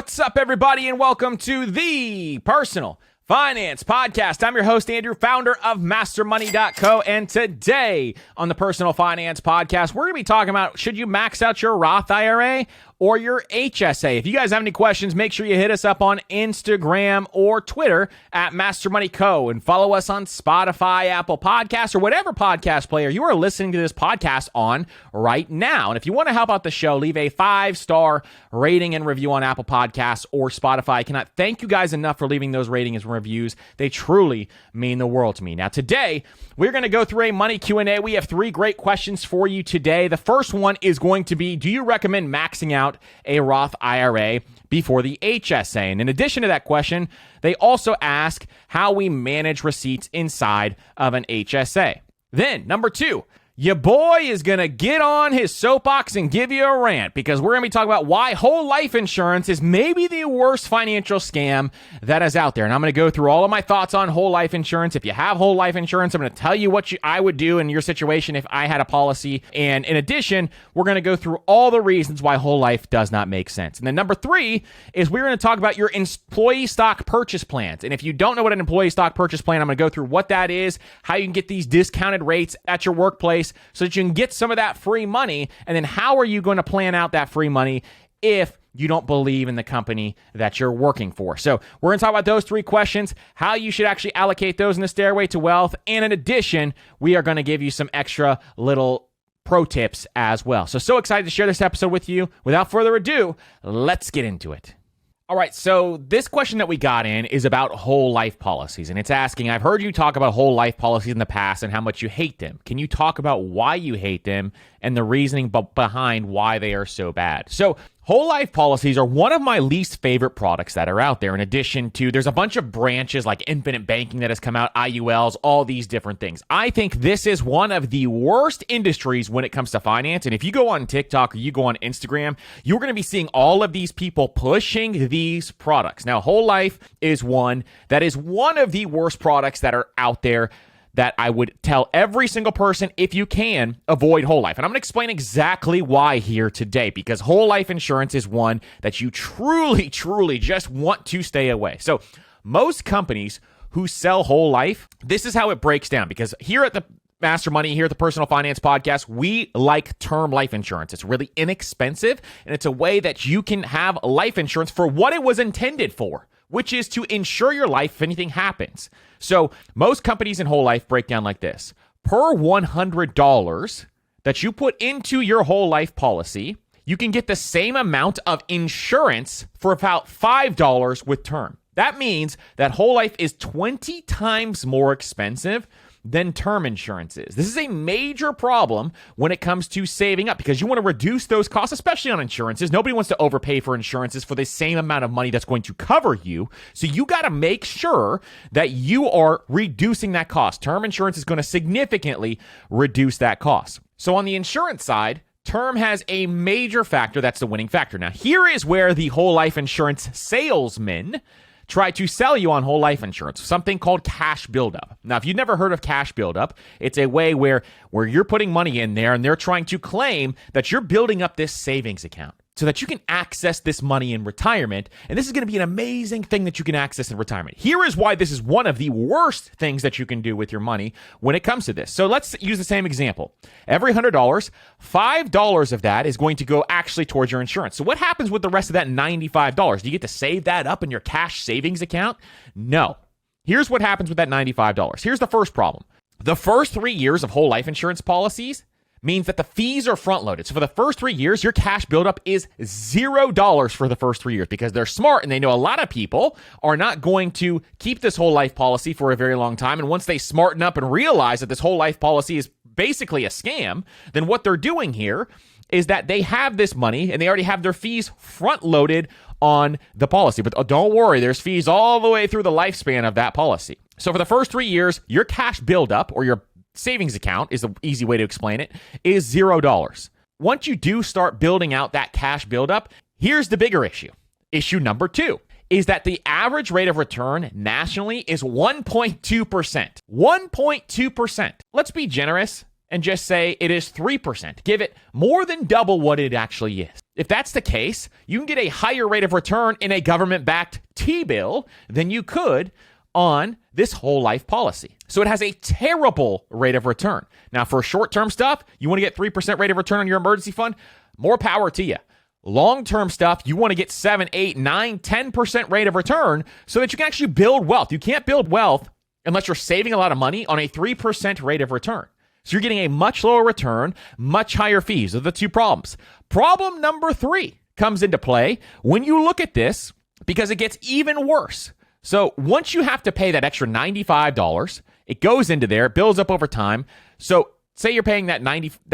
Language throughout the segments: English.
What's up, everybody, and welcome to the Personal Finance Podcast. I'm your host, Andrew, founder of MasterMoney.co, and today on the Personal Finance Podcast, we're going to be talking about, should you max out your Roth IRA or your HSA? If you guys have any questions, make sure you hit us up on Instagram or Twitter at MasterMoneyCo, and follow us on Spotify, Apple Podcasts, or whatever podcast player you are listening to this podcast on right now. And if you want to help out the show, leave a 5-star rating and review on Apple Podcasts or Spotify. I cannot thank you guys enough for leaving those ratings and reviews. They truly mean the world to me. Now, today, we're going to go through a money Q&A. We have 3 great questions for you today. The first one is going to be, do you recommend maxing out a Roth IRA before the HSA? And in addition to that question, they also ask how we manage receipts inside of an HSA. Then, number 2, your boy is going to get on his soapbox and give you a rant, because we're going to be talking about why whole life insurance is maybe the worst financial scam that is out there. And I'm going to go through all of my thoughts on whole life insurance. If you have whole life insurance, I'm going to tell you what I would do in your situation if I had a policy. And in addition, we're going to go through all the reasons why whole life does not make sense. And then number 3 is we're going to talk about your employee stock purchase plans. And if you don't know what an employee stock purchase plan, I'm going to go through what that is, how you can get these discounted rates at your workplace so that you can get some of that free money, and then how are you going to plan out that free money if you don't believe in the company that you're working for. So we're going to talk about those 3 questions, how you should actually allocate those in the stairway to wealth, and in addition, we are going to give you some extra little pro tips as well. So excited to share this episode with you. Without further ado, let's get into it. All right, so this question that we got in is about whole life policies, and it's asking, I've heard you talk about whole life policies in the past and how much you hate them. Can you talk about why you hate them and the reasoning behind why they are so bad? So whole life policies are one of my least favorite products that are out there. In addition to, there's a bunch of branches like infinite banking that has come out, IULs, all these different things. I think this is one of the worst industries when it comes to finance. And if you go on TikTok or you go on Instagram, you're going to be seeing all of these people pushing these products. Now, whole life is one that is one of the worst products that are out there, that I would tell every single person, if you can, avoid whole life. And I'm going to explain exactly why here today, because whole life insurance is one that you truly just want to stay away. So most companies who sell whole life, this is how it breaks down, because here at the Master Money, here at the Personal Finance Podcast, we like term life insurance. It's really inexpensive, and it's a way that you can have life insurance for what it was intended for, which is to insure your life if anything happens. So most companies in whole life break down like this. Per $100 that you put into your whole life policy, you can get the same amount of insurance for about $5 with term. That means that whole life is 20 times more expensive than term insurance is. This is a major problem when it comes to saving up, because you want to reduce those costs, especially on insurances. Nobody wants to overpay for insurances for the same amount of money that's going to cover you. So you got to make sure that you are reducing that cost. Term insurance is going to significantly reduce that cost. So on the insurance side, term has a major factor. That's the winning factor. Now, here is where the whole life insurance salesmen try to sell you on whole life insurance, something called cash buildup. Now, if you've never heard of cash buildup, it's a way where you're putting money in there and they're trying to claim that you're building up this savings account so that you can access this money in retirement. And this is going to be an amazing thing that you can access in retirement. Here is why this is one of the worst things that you can do with your money when it comes to this. So let's use the same example. Every $100, $5 of that is going to go actually towards your insurance. So what happens with the rest of that $95? Do you get to save that up in your cash savings account? No. Here's what happens with that $95. Here's the first problem. The first 3 years of whole life insurance policies means that the fees are front-loaded. So for the first 3 years, your cash buildup is $0 for the first 3 years, because they're smart and they know a lot of people are not going to keep this whole life policy for a very long time. And once they smarten up and realize that this whole life policy is basically a scam, then what they're doing here is that they have this money and they already have their fees front-loaded on the policy. But don't worry, there's fees all the way through the lifespan of that policy. So for the first 3 years, your cash buildup, or your savings account is the easy way to explain it, is $0. Once you do start building out that cash buildup, here's the bigger issue. Issue number 2 is that the average rate of return nationally is 1.2%. 1.2%. Let's be generous and just say it is 3%. Give it more than double what it actually is. If that's the case, you can get a higher rate of return in a government-backed T-bill than you could on this whole life policy. So it has a terrible rate of return. Now, for short-term stuff, you want to get 3% rate of return on your emergency fund, more power to you. Long-term stuff, you want to get 7, 8, 9, 10% rate of return so that you can actually build wealth. You can't build wealth unless you're saving a lot of money on a 3% rate of return. So you're getting a much lower return, much higher fees. Those are the two problems. Problem number 3 comes into play when you look at this because it gets even worse. So once you have to pay that extra $95, it goes into there, it builds up over time. So say you're paying that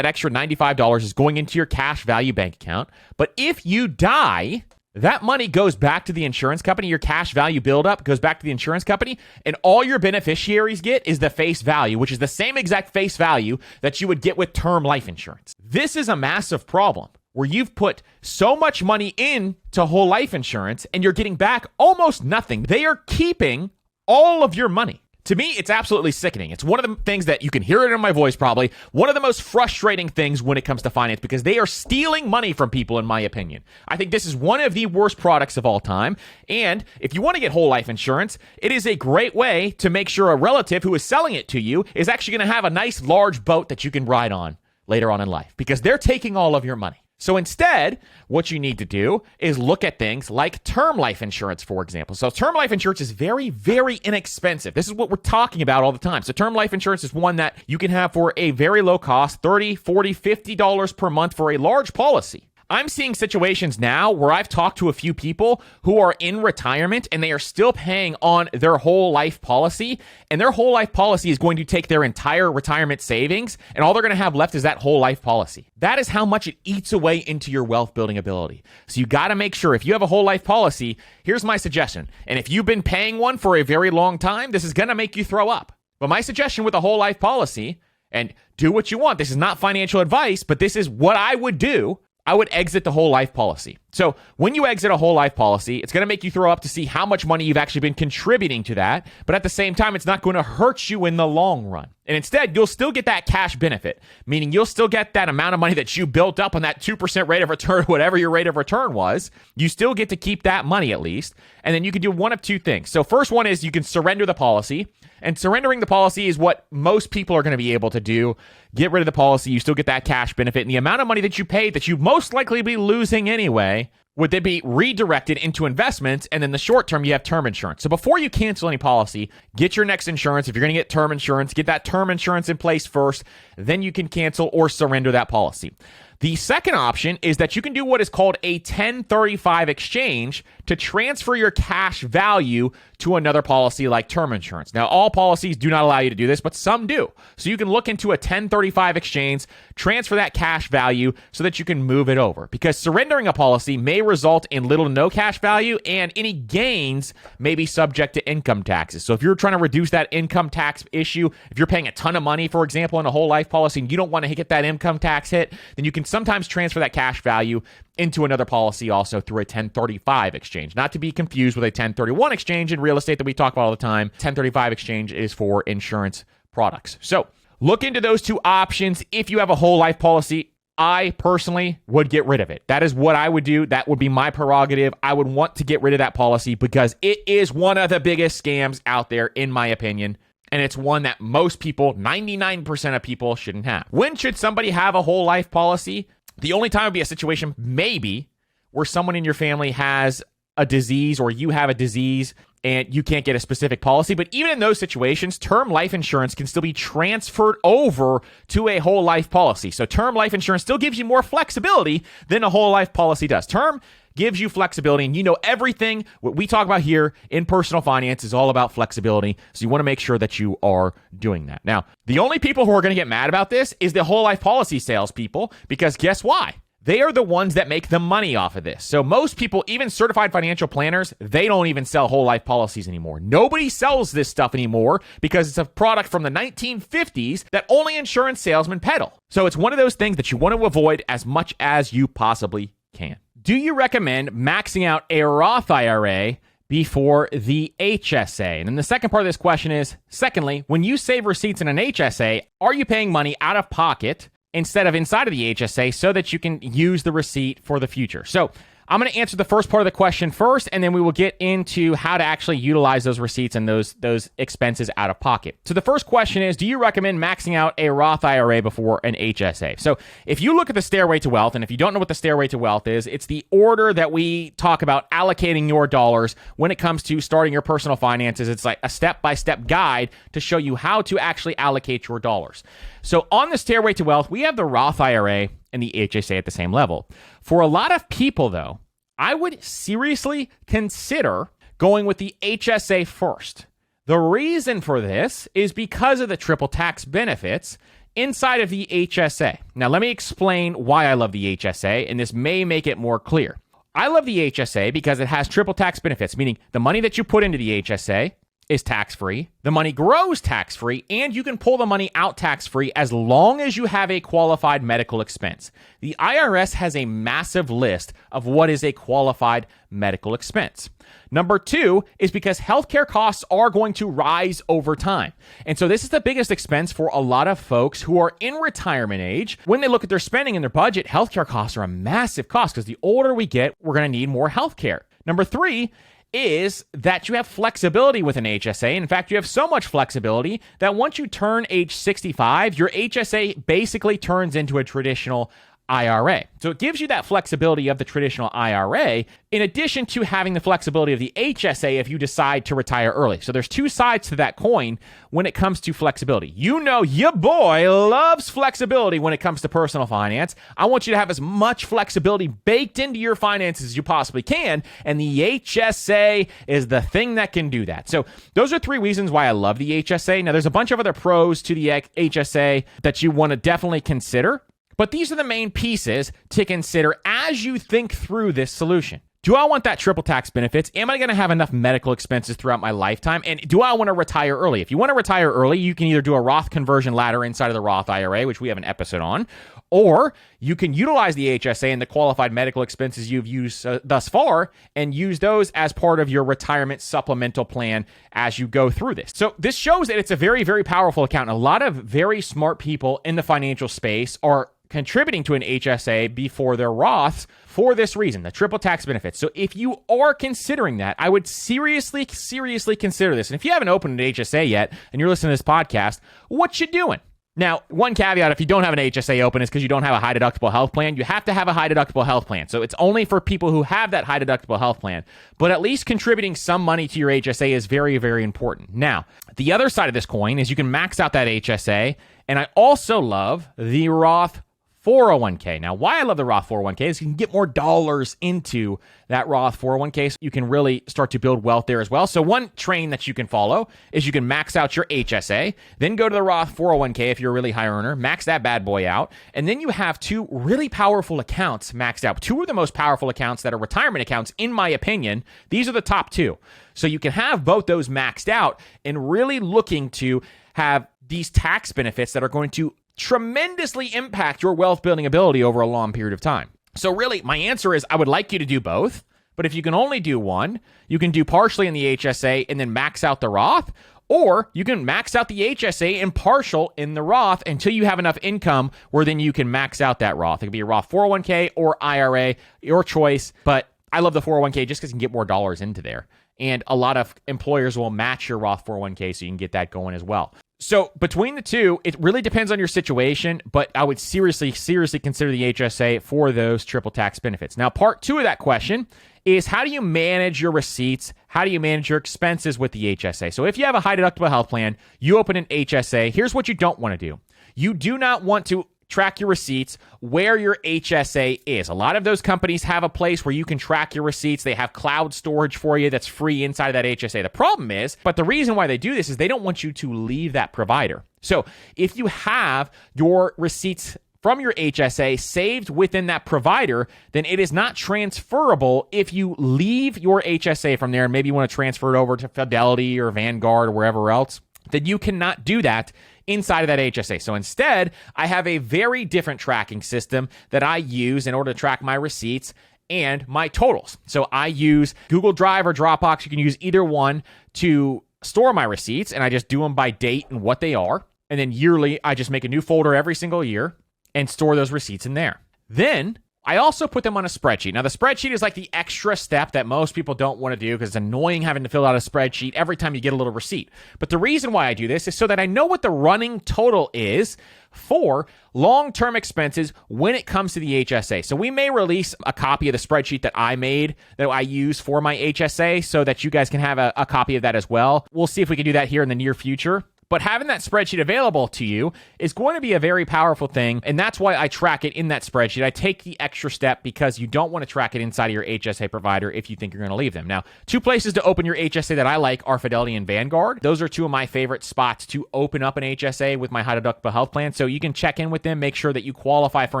extra $95 is going into your cash value bank account. But if you die, that money goes back to the insurance company. Your cash value buildup goes back to the insurance company, and all your beneficiaries get is the face value, which is the same exact face value that you would get with term life insurance. This is a massive problem where you've put so much money into whole life insurance and you're getting back almost nothing. They are keeping all of your money. To me, it's absolutely sickening. It's one of the things that you can hear it in my voice probably, one of the most frustrating things when it comes to finance because they are stealing money from people, in my opinion. I think this is one of the worst products of all time. And if you want to get whole life insurance, it is a great way to make sure a relative who is selling it to you is actually going to have a nice large boat that you can ride on later on in life because they're taking all of your money. So instead, what you need to do is look at things like term life insurance, for example. So term life insurance is very, very inexpensive. This is what we're talking about all the time. So term life insurance is one that you can have for a very low cost, $30, $40, $50 per month for a large policy. I'm seeing situations now where I've talked to a few people who are in retirement and they are still paying on their whole life policy, and their whole life policy is going to take their entire retirement savings, and all they're going to have left is that whole life policy. That is how much it eats away into your wealth building ability. So you got to make sure if you have a whole life policy, here's my suggestion. And if you've been paying one for a very long time, this is going to make you throw up. But my suggestion with a whole life policy, and do what you want. This is not financial advice, but this is what I would do. I would exit the whole life policy. So when you exit a whole life policy, it's going to make you throw up to see how much money you've actually been contributing to that. But at the same time, it's not going to hurt you in the long run. And instead, you'll still get that cash benefit, meaning you'll still get that amount of money that you built up on that 2% rate of return, whatever your rate of return was. You still get to keep that money at least. And then you can do one of two things. So first one is you can surrender the policy. And surrendering the policy is what most people are going to be able to do. Get rid of the policy. You still get that cash benefit. And the amount of money that you paid that you most likely be losing anyway would then be redirected into investments. And in the short term, you have term insurance. So before you cancel any policy, get your next insurance. If you're going to get term insurance, get that term insurance in place first. Then you can cancel or surrender that policy. The second option is that you can do what is called a 1035 exchange to transfer your cash value to another policy like term insurance. Now, all policies do not allow you to do this, but some do. So you can look into a 1035 exchange, transfer that cash value so that you can move it over. Because surrendering a policy may result in little to no cash value, and any gains may be subject to income taxes. So if you're trying to reduce that income tax issue, if you're paying a ton of money, for example, in a whole life policy, and you don't want to get that income tax hit, then you can sometimes transfer that cash value into another policy also through a 1035 exchange. Not to be confused with a 1031 exchange in real estate that we talk about all the time. 1035 exchange is for insurance products. So look into those two options. If you have a whole life policy, I personally would get rid of it. That is what I would do. That would be my prerogative. I would want to get rid of that policy because it is one of the biggest scams out there, in my opinion. And it's one that most people, 99% of people, shouldn't have. When should somebody have a whole life policy? The only time would be a situation maybe where someone in your family has a disease or you have a disease and you can't get a specific policy. But even in those situations, term life insurance can still be transferred over to a whole life policy. So term life insurance still gives you more flexibility than a whole life policy does. Term gives you flexibility, and you know everything what we talk about here in personal finance is all about flexibility. So you want to make sure that you are doing that. Now, the only people who are going to get mad about this is the whole life policy salespeople, because guess why? They are the ones that make the money off of this. So most people, even certified financial planners, they don't even sell whole life policies anymore. Nobody sells this stuff anymore because it's a product from the 1950s that only insurance salesmen peddle. So it's one of those things that you want to avoid as much as you possibly can. Do you recommend maxing out a Roth IRA before the HSA? And then the second part of this question is, secondly, when you save receipts in an HSA, are you paying money out of pocket instead of inside of the HSA so that you can use the receipt for the future? So I'm going to answer the first part of the question first, and then we will get into how to actually utilize those receipts and those expenses out of pocket. So the first question is, do you recommend maxing out a Roth IRA before an HSA? So if you look at the Stairway to Wealth, and if you don't know what the Stairway to Wealth is, it's the order that we talk about allocating your dollars when it comes to starting your personal finances. It's like a step-by-step guide to show you how to actually allocate your dollars. So on the Stairway to Wealth, we have the Roth IRA and the HSA at the same level. For a lot of people, though, I would seriously consider going with the HSA first. The reason for this is because of the triple tax benefits inside of the HSA. Now, let me explain why I love the HSA, and this may make it more clear. I love the HSA because it has triple tax benefits, meaning the money that you put into the HSA is tax-free, the money grows tax-free, and you can pull the money out tax-free as long as you have a qualified medical expense. The IRS has a massive list of what is a qualified medical expense. Number two is because healthcare costs are going to rise over time. And so this is the biggest expense for a lot of folks who are in retirement age. When they look at their spending and their budget, healthcare costs are a massive cost because the older we get, we're going to need more healthcare. Number three is that you have flexibility with an HSA. In fact, you have so much flexibility that once you turn age 65, your HSA basically turns into a traditional IRA. So it gives you that flexibility of the traditional IRA in addition to having the flexibility of the HSA if you decide to retire early. So there's two sides to that coin when it comes to flexibility. You know your boy loves flexibility when it comes to personal finance. I want you to have as much flexibility baked into your finances as you possibly can, and the HSA is the thing that can do that. So those are three reasons why I love the HSA. Now there's a bunch of other pros to the HSA that you want to definitely consider. But these are the main pieces to consider as you think through this solution. Do I want that triple tax benefits? Am I going to have enough medical expenses throughout my lifetime? And do I want to retire early? If you want to retire early, you can either do a Roth conversion ladder inside of the Roth IRA, which we have an episode on, or you can utilize the HSA and the qualified medical expenses you've used thus far and use those as part of your retirement supplemental plan as you go through this. So this shows that it's a very, very powerful account. A lot of very smart people in the financial space are contributing to an HSA before their Roths for this reason, the triple tax benefits. So if you are considering that, I would seriously consider this. And if you haven't opened an HSA yet and you're listening to this podcast, what you doing? Now, one caveat, if you don't have an HSA open, is because you don't have a high deductible health plan. You have to have a high deductible health plan. So it's only for people who have that high deductible health plan. But at least contributing some money to your HSA is very, very important. Now, the other side of this coin is you can max out that HSA. And I also love the Roth 401k. Now, why I love the Roth 401k is you can get more dollars into that Roth 401k, so you can really start to build wealth there as well. So one train that you can follow is you can max out your HSA, then go to the Roth 401k if you're a really high earner, max that bad boy out, and then you have two really powerful accounts maxed out. Two of the most powerful accounts that are retirement accounts, in my opinion. These are the top two. So you can have both those maxed out and really looking to have these tax benefits that are going to tremendously impact your wealth building ability over a long period of time. So really, my answer is I would like you to do both, but if you can only do one, you can do partially in the HSA and then max out the Roth, or you can max out the HSA and partial in the Roth until you have enough income where then you can max out that Roth. It could be a Roth 401k or IRA, your choice, but I love the 401k just because you can get more dollars into there. And a lot of employers will match your Roth 401k so you can get that going as well. So between the two, it really depends on your situation, but I would seriously consider the HSA for those triple tax benefits. Now, part two of that question is how do you manage your receipts? How do you manage your expenses with the HSA? So if you have a high deductible health plan, you open an HSA, here's what you don't want to do. You do not want to track your receipts where your HSA is. A lot of those companies have a place where you can track your receipts. They have cloud storage for you that's free inside of that HSA. The problem is, but the reason why they do this is they don't want you to leave that provider. So if you have your receipts from your HSA saved within that provider, then it is not transferable if you leave your HSA from there and maybe you want to transfer it over to Fidelity or Vanguard or wherever else, then you cannot do that inside of that HSA. So instead, I have a very different tracking system that I use in order to track my receipts. and my totals. So I use Google Drive or Dropbox. You can use either one to store my receipts, and I just do them by date and what they are. And then yearly, I just make a new folder every single year and store those receipts in there. Then I also put them on a spreadsheet. Now, the spreadsheet is like the extra step that most people don't want to do because it's annoying having to fill out a spreadsheet every time you get a little receipt. But the reason why I do this is so that I know what the running total is for long-term expenses when it comes to the HSA. So we may release a copy of the spreadsheet that I made that I use for my HSA so that you guys can have a copy of that as well. We'll see if we can do that here in the near future. But having that spreadsheet available to you is going to be a very powerful thing, and that's why I track it in that spreadsheet. I take the extra step because you don't want to track it inside of your HSA provider if you think you're going to leave them. Now, two places to open your HSA that I like are Fidelity and Vanguard. Those are two of my favorite spots to open up an HSA with my high deductible health plan. So you can check in with them, make sure that you qualify for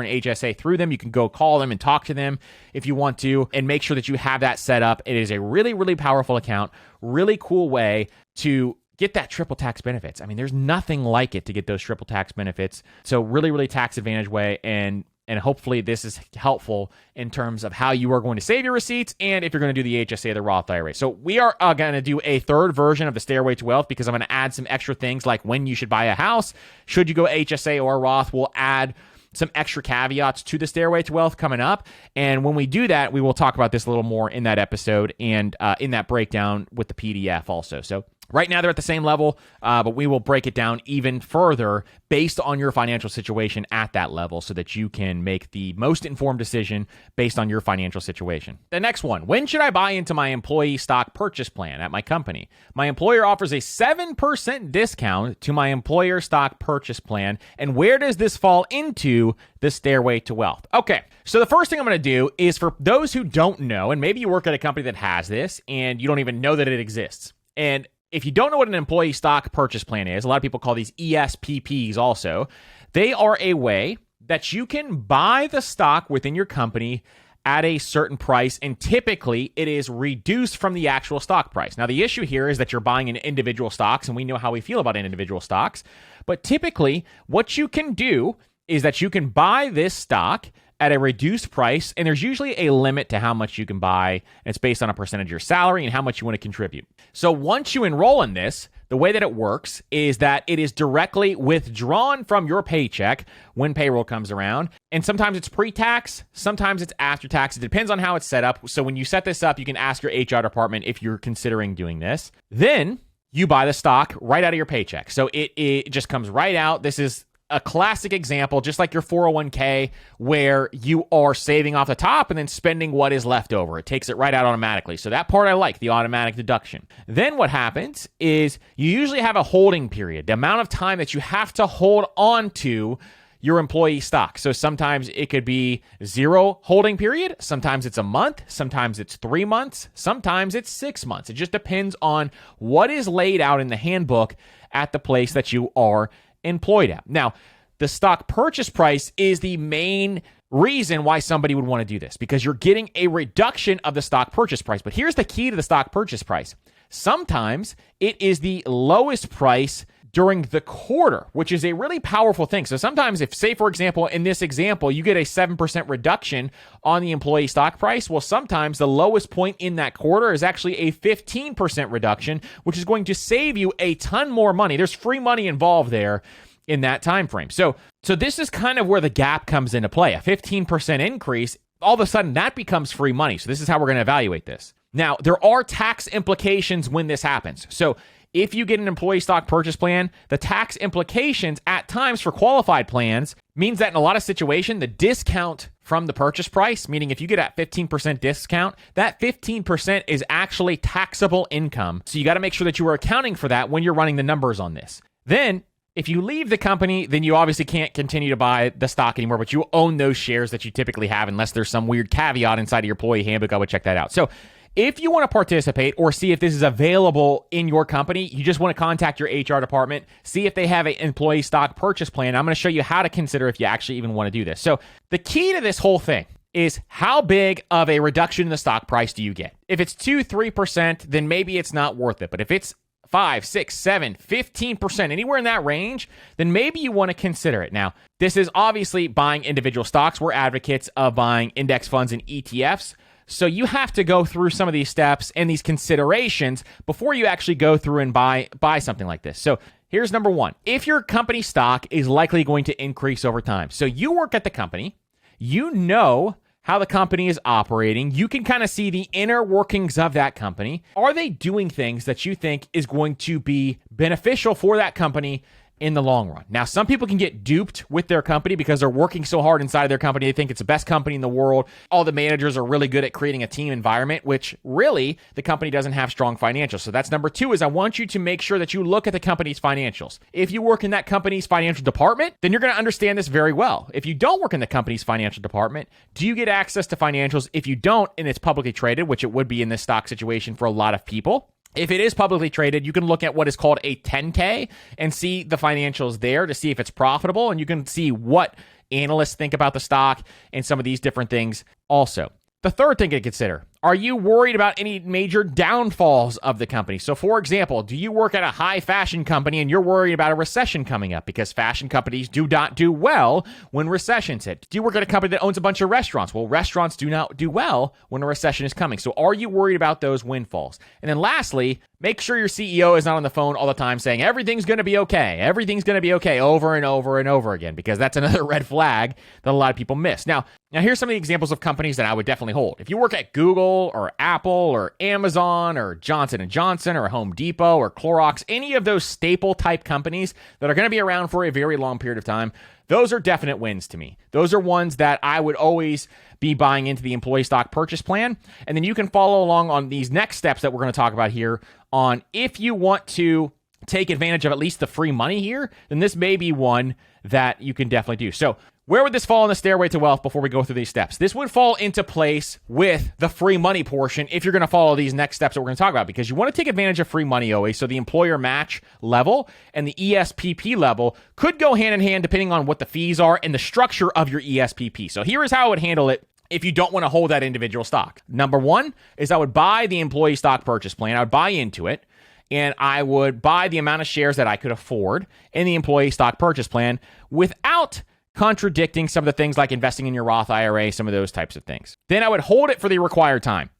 an HSA through them. You can go call them and talk to them if you want to, and make sure that you have that set up. It is a really, really powerful account, really cool way to get that triple tax benefits. I mean, there's nothing like it to get those triple tax benefits. So really, really tax advantage way. And hopefully this is helpful in terms of how you are going to save your receipts and if you're going to do the HSA or the Roth IRA. So we are going to do a third version of the Stairway to Wealth because I'm going to add some extra things like when you should buy a house. Should you go HSA or Roth, we'll add some extra caveats to the Stairway to Wealth coming up. And when we do that, we will talk about this a little more in that episode and in that breakdown with the PDF also. So right now, they're at the same level, but we will break it down even further based on your financial situation at that level so that you can make the most informed decision based on your financial situation. The next one, when should I buy into my employee stock purchase plan at my company? My employer offers a 7% discount to my employer stock purchase plan. And where does this fall into the Stairway to Wealth? Okay, so the first thing I'm going to do is for those who don't know, and maybe you work at a company that has this and you don't even know that it exists. And if you don't know what an employee stock purchase plan is, a lot of people call these ESPPs also. They are a way that you can buy the stock within your company at a certain price, and typically it is reduced from the actual stock price. Now, the issue here is that you're buying in individual stocks, and we know how we feel about individual stocks. But typically, what you can do is that you can buy this stock at a reduced price, and there's usually a limit to how much you can buy, and it's based on a percentage of your salary and how much you want to contribute. So once you enroll in this, the way that it works is that it is directly withdrawn from your paycheck when payroll comes around, and sometimes it's pre-tax, sometimes it's after tax. It depends on how it's set up. So when you set this up, you can ask your HR department if you're considering doing this. Then you buy the stock right out of your paycheck. So it just comes right out. This is a classic example, just like your 401k, where you are saving off the top and then spending what is left over. It takes it right out automatically. So that part I like, the automatic deduction. Then what happens is you usually have a holding period, the amount of time that you have to hold on to your employee stock. So sometimes it could be 0 holding period. Sometimes it's a month. Sometimes it's 3 months. Sometimes it's 6 months. It just depends on what is laid out in the handbook at the place that you are employed at. Now, the stock purchase price is the main reason why somebody would want to do this, because you're getting a reduction of the stock purchase price. But here's the key to the stock purchase price. Sometimes it is the lowest price during the quarter, which is a really powerful thing. So sometimes if, say, for example, in this example, you get a 7% reduction on the employee stock price, well, sometimes the lowest point in that quarter is actually a 15% reduction, which is going to save you a ton more money. There's free money involved there in that time frame. So this is kind of where the gap comes into play. A 15% increase, all of a sudden that becomes free money. So this is how we're going to evaluate this. Now, there are tax implications when this happens. So if you get an employee stock purchase plan, the tax implications at times for qualified plans means that in a lot of situations, the discount from the purchase price, meaning if you get a 15% discount, that 15% is actually taxable income. So you got to make sure that you are accounting for that when you're running the numbers on this. Then, if you leave the company, then you obviously can't continue to buy the stock anymore, but you own those shares that you typically have, unless there's some weird caveat inside of your employee handbook. I would check that out. So if you want to participate or see if this is available in your company, you just want to contact your HR department, see if they have an employee stock purchase plan. I'm going to show you how to consider if you actually even want to do this. So the key to this whole thing is how big of a reduction in the stock price do you get? If it's 2-3%, then maybe it's not worth it. But if it's 5, 6, 7, 15%, anywhere in that range, then maybe you want to consider it. Now, this is obviously buying individual stocks. We're advocates of buying index funds and ETFs. So you have to go through some of these steps and these considerations before you actually go through and buy something like this. So here's number one. If your company stock is likely going to increase over time. So you work at the company, you know how the company is operating. You can kind of see the inner workings of that company. Are they doing things that you think is going to be beneficial for that company in the long run? Now, some people can get duped with their company because they're working so hard inside of their company. They think it's the best company in the world. All the managers are really good at creating a team environment, which really the company doesn't have strong financials. So that's number two, is I want you to make sure that you look at the company's financials. If you work in that company's financial department, then you're going to understand this very well. If you don't work in the company's financial department, do you get access to financials? If you don't, and it's publicly traded, which it would be in this stock situation for a lot of people, if it is publicly traded, you can look at what is called a 10K and see the financials there to see if it's profitable. And you can see what analysts think about the stock and some of these different things also. The third thing to consider, are you worried about any major downfalls of the company? So for example, do you work at a high fashion company and you're worried about a recession coming up? Because fashion companies do not do well when recessions hit. Do you work at a company that owns a bunch of restaurants? Well, restaurants do not do well when a recession is coming. So are you worried about those windfalls? And then lastly, make sure your CEO is not on the phone all the time saying everything's going to be okay. Everything's going to be okay over and over and over again, because that's another red flag that a lot of people miss. Now here's some of the examples of companies that I would definitely hold. If you work at Google or Apple or Amazon or Johnson & Johnson or Home Depot or Clorox, any of those staple type companies that are going to be around for a very long period of time, those are definite wins to me. Those are ones that I would always be buying into the employee stock purchase plan. And then you can follow along on these next steps that we're going to talk about here on if you want to take advantage of at least the free money here, then this may be one that you can definitely do. So where would this fall on the stairway to wealth before we go through these steps? This would fall into place with the free money portion if you're going to follow these next steps that we're going to talk about, because you want to take advantage of free money always. So the employer match level and the ESPP level could go hand in hand depending on what the fees are and the structure of your ESPP. So here is how I would handle it if you don't want to hold that individual stock. Number one is I would buy the employee stock purchase plan. I would buy into it, and I would buy the amount of shares that I could afford in the employee stock purchase plan without contradicting some of the things like investing in your Roth IRA, some of those types of things. Then I would hold it for the required time.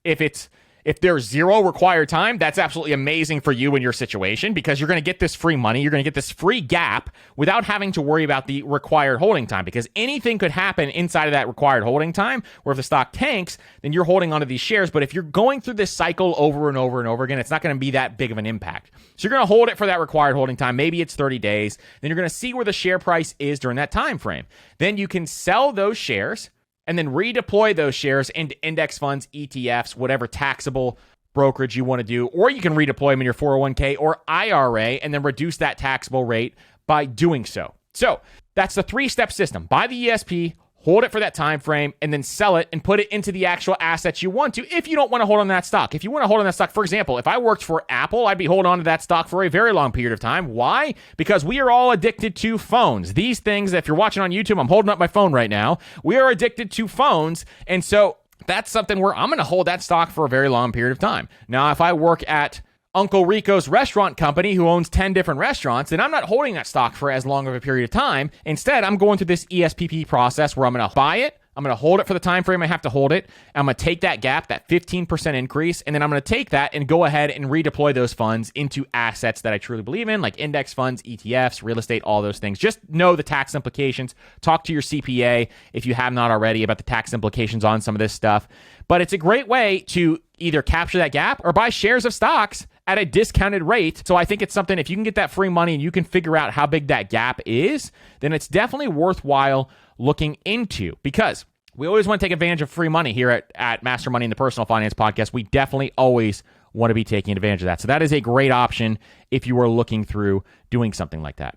If there's zero required time, that's absolutely amazing for you in your situation, because you're going to get this free money. You're going to get this free gap without having to worry about the required holding time, because anything could happen inside of that required holding time, where if the stock tanks, then you're holding onto these shares. But if you're going through this cycle over and over and over again, it's not going to be that big of an impact. So you're going to hold it for that required holding time. Maybe it's 30 days. Then you're going to see where the share price is during that time frame. Then you can sell those shares and then redeploy those shares into index funds, ETFs, whatever taxable brokerage you want to do, or you can redeploy them in your 401k or IRA and then reduce that taxable rate by doing so. So that's the three-step system. Buy the ESP, hold it for that time frame, and then sell it and put it into the actual assets you want to if you don't want to hold on that stock. If you want to hold on that stock, for example, if I worked for Apple, I'd be holding on to that stock for a very long period of time. Why? Because we are all addicted to phones. These things, if you're watching on YouTube, I'm holding up my phone right now. We are addicted to phones, and so that's something where I'm going to hold that stock for a very long period of time. Now, if I work at Uncle Rico's restaurant company who owns 10 different restaurants, then I'm not holding that stock for as long of a period of time. Instead, I'm going through this ESPP process where I'm going to buy it, I'm going to hold it for the time frame I have to hold it, I'm going to take that gap, that 15% increase, and then I'm going to take that and go ahead and redeploy those funds into assets that I truly believe in, like index funds, ETFs, real estate, all those things. Just know the tax implications. Talk to your CPA if you have not already about the tax implications on some of this stuff. But it's a great way to either capture that gap or buy shares of stocks at a discounted rate. So I think it's something, if you can get that free money and you can figure out how big that gap is, then it's definitely worthwhile looking into, because we always want to take advantage of free money here at Master Money in the Personal Finance Podcast. We definitely always want to be taking advantage of that. So that is a great option if you are looking through doing something like that.